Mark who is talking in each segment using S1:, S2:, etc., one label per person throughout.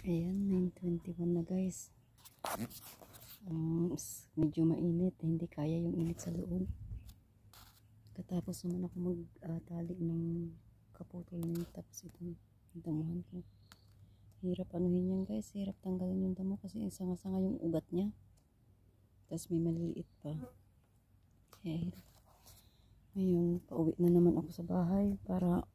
S1: Ayan, 9:21 na guys. Medyo mainit, hindi kaya yung init sa loob. Katapos naman ako magtali ng kaputol na yun. Tapos itong damuhan ko. Hirap anuhin yan guys, hirap tanggalin yung damo kasi sanga-sanga yung ugat niya. Tapos may maliliit pa. Kaya hirap. Ngayon, pauwi na naman ako sa bahay para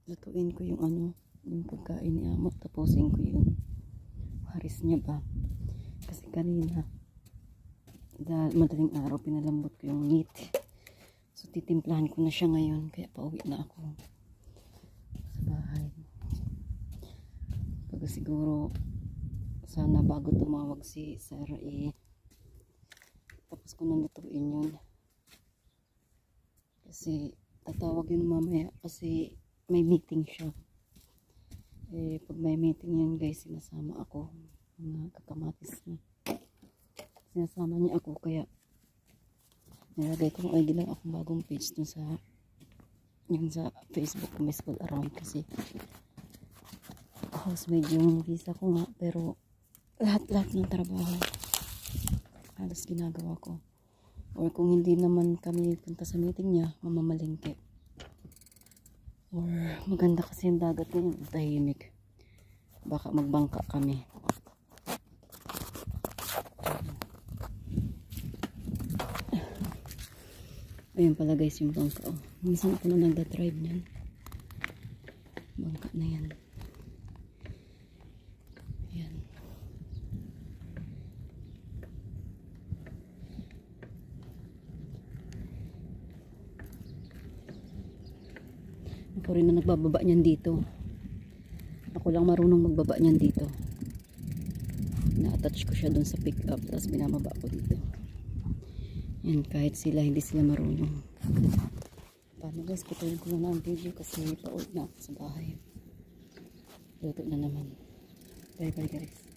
S1: lutuin ko yung yung pagkain ni Amo. Tapusin ko yung haris niya ba. Kasi kanina, madaling araw, pinalambot ko yung meat. So, titimplahan ko na siya ngayon. Kaya pauwi na ako sa bahay. Pag siguro, sana bago tumawag si Sarah tapos ko na lutuin yun. Kasi, tatawag yun mamaya kasi may meeting siya. Pag may meeting yan guys, sinasama ako. Mga kakamatis na. Sinasama niya ako kaya nilagay ko ay lang akong bagong page dun sa yung sa Facebook ko, Miss Call Around kasi housemaid yung visa ko nga pero lahat ng trabaho halos ginagawa ko. Or kung hindi naman kami punta sa meeting niya, mamamalingke. Or maganda kasi yung dagat ngayon, tahimik. Baka magbangka kami. Ayan pala guys yung bangka. Oh. Minsan ako na nagda-drive niyan. Bangka na yan. Ayan. Ako rin na nagbababa niyan dito. Ako lang marunong magbaba niyan dito. Na-attach ko siya dun sa pick up tapos binababa ko dito. Yan, kahit sila hindi sila marunong. Paano guys, patuloy ko na ang video kasi pauwi na ako sa bahay. Luto na naman. Bye bye guys.